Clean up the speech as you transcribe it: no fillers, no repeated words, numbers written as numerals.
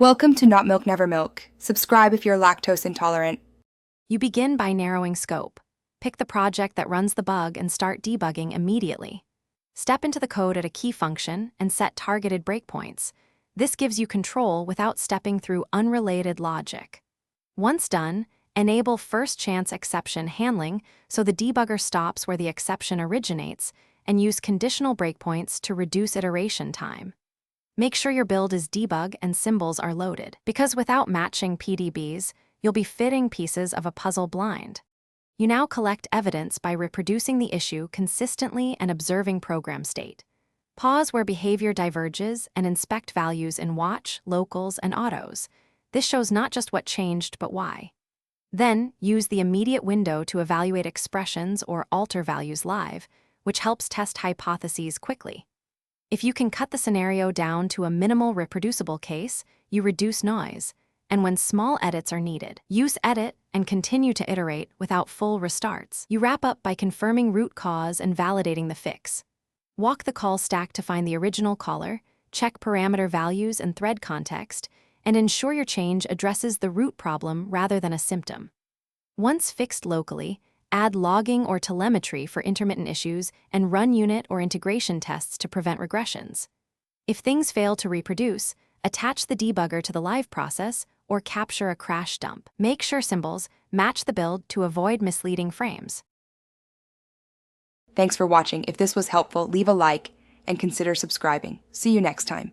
Welcome to Not Milk Never Milk. Subscribe if you're lactose intolerant. You begin by narrowing scope. Pick the project that runs the bug and start debugging immediately. Step into the code at a key function and set targeted breakpoints. This gives you control without stepping through unrelated logic. Once done, enable first chance exception handling so the debugger stops where the exception originates, and use conditional breakpoints to reduce iteration time. Make sure your build is debug and symbols are loaded, because without matching PDBs, you'll be fitting pieces of a puzzle blind. You now collect evidence by reproducing the issue consistently and observing program state. Pause where behavior diverges and inspect values in watch, locals, and autos. This shows not just what changed, but why. Then, use the immediate window to evaluate expressions or alter values live, which helps test hypotheses quickly. If you can cut the scenario down to a minimal reproducible case, you reduce noise, and when small edits are needed, use edit and continue to iterate without full restarts. You wrap up by confirming root cause and validating the fix. Walk the call stack to find the original caller, check parameter values and thread context, and ensure your change addresses the root problem rather than a symptom. Once fixed locally, add logging or telemetry for intermittent issues and run unit or integration tests to prevent regressions. If things fail to reproduce, attach the debugger to the live process or capture a crash dump. Make sure symbols match the build to avoid misleading frames. Thanks for watching. If this was helpful, leave a like and consider subscribing. See you next time.